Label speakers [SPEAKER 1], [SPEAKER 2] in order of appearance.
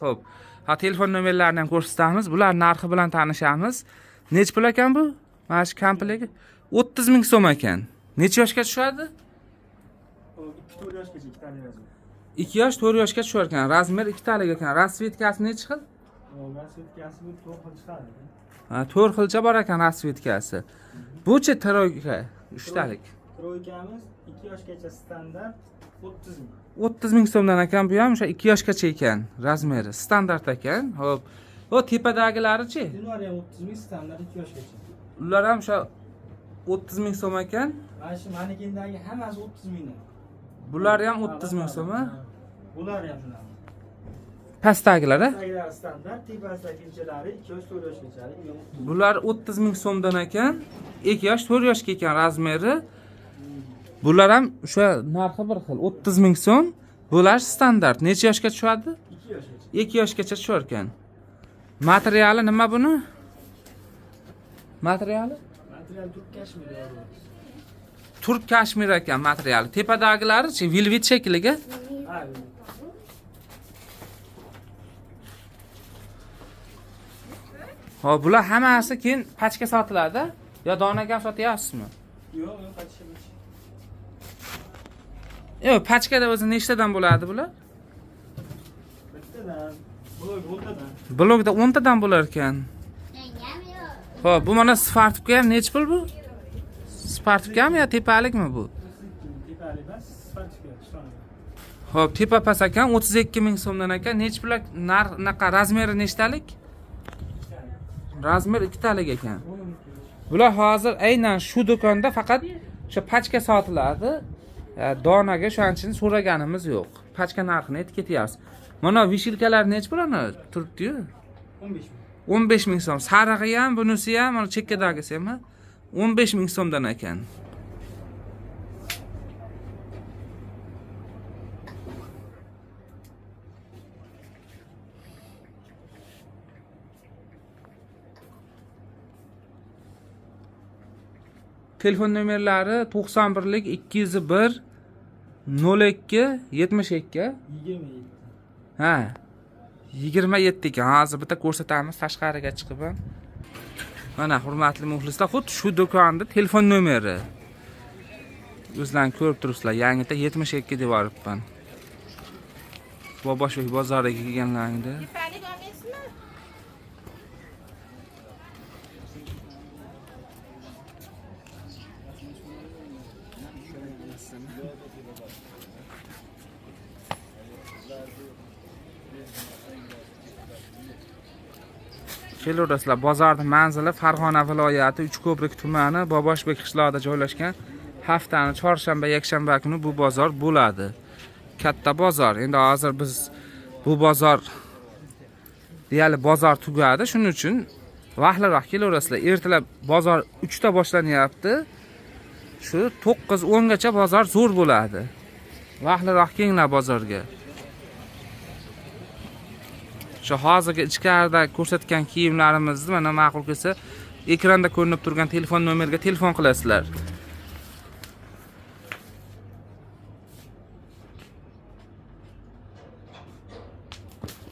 [SPEAKER 1] Xo'p. Ha telefon nomerlarini ham ko'rsatamiz. Bular narxi bilan tanishamiz. Nech pul ekan bu? Mana shu komplekt 30 ming so'm ekan. Necha yoshga tushadi?
[SPEAKER 2] 2-4 yoshgacha ikkitalik razmer.
[SPEAKER 1] 2 yosh 4 yoshga tushar ekan. Razmer ikkitalik ekan. Rasvetkasi necha xil?
[SPEAKER 2] Rasvetkasi bu 4 xil chiqadi.
[SPEAKER 1] Ha, 4 xilcha bor ekan rasvetkasi. Bu-chi troyka 3 talik.
[SPEAKER 2] Troykamiz 2 yoshgacha standart 30 ming.
[SPEAKER 1] 30 ming so'mdan ekan bu ham o'sha 2 yoshgacha ekan. Razmeri standart ekan. Xo'p. O tepadagilari-chi?
[SPEAKER 2] Ular ham 30 ming standart 2 yoshgacha.
[SPEAKER 1] Ular ham o'sha 30 ming so'm ekan.
[SPEAKER 2] Mana shu manekendagi hammasi 30 mingdan.
[SPEAKER 1] Bular ham 30 ming so'm.
[SPEAKER 2] Bular ham shunaqa.
[SPEAKER 1] Pastdagilar-a?
[SPEAKER 2] Pastdagilar standart, tepasidagilari 2 yosh 4 yoshgacha.
[SPEAKER 1] Bular 30 ming so'mdan ekan. 2 yosh 4 yoshga ekan razmeri. Bular ham o'sha narxi bir xil 30 ming so'm. Bular standart. Necha yoshga tushadi?
[SPEAKER 2] 2 yoshgacha.
[SPEAKER 1] 2 yoshgacha tushar ekan. Materiali nima buni? Materiali?
[SPEAKER 2] Material turk kashmir.
[SPEAKER 1] Turk kashmir ekan materiali. Tepadagilari-chi, velvet shekliga.
[SPEAKER 2] Ha.
[SPEAKER 1] Xo'p, bular hammasi keyin pachka sotiladi. Yo donaga ham sotyapsizmi?
[SPEAKER 2] Yo'q, qachishimiz.
[SPEAKER 1] Yo'q, pachkada o'zi nechtadan bo'ladi bular?
[SPEAKER 2] Bittadan, blok 10tadan.
[SPEAKER 1] Blokda 10 tadan bo'lar ekan. Xo'p, bu mana Spartupga ham nech pul bu? Spartupgami yo tepalikmi bu?
[SPEAKER 2] Tepalik emas, Spartupga ishonadi.
[SPEAKER 1] Xo'p, tepa pas ekan 32 ming so'mdan ekan. Nech pul naqa razmeri nechtalik? Razmer 2 talik ekan. Bular hozir aynan shu do'konda faqat o'sha pachka sotiladi. Donaga shunchani so'raganimiz yo'q. Pachka narxini aytib ketyapsiz. Mana vishilkalar nech pulni turibdi-yu?
[SPEAKER 2] 15 ming.
[SPEAKER 1] 15 ming so'm. Sarig'i ham, bunisi ham, mana chekkadagisi ham 15 ming so'mdan ekan. Telefon nomerlari 91lik 201 02 72.
[SPEAKER 2] 27.
[SPEAKER 1] Ha. 27 ekan. Hozir bitta ko'rsatamiz tashqariga chiqib ham. Mana hurmatli muxlislar, xuddi shu do'konda telefon nomeri. O'zlaringiz ko'rib turibsizlar, yangita 72 deb yoribman. Boboshbek bozoriga kelganlaringda. Kelaverdasizlar, bozorning manzili Farg'ona viloyati Uchko'prik tumani Boboshbek qishlog'ida joylashgan. Haftani chorshanba, yakshanba kuni bu bozor bo'ladi. Katta bozor. Endi hozir biz bu bozor deyali bozor tugadi. Shuning uchun vaqtliroq kelaverasizlar. Ertalab bozor 3 ta boshlanyapti. Shu 9-10 gacha bozor zo'r bo'ladi. Vaqtliroq kelinglar bozorga. Shu hozirgi ichkarida ko'rsatgan kiyimlarimizni mana ma'qul kelsa, ekranda ko'rinib turgan telefon nomeriga telefon qilasizlar.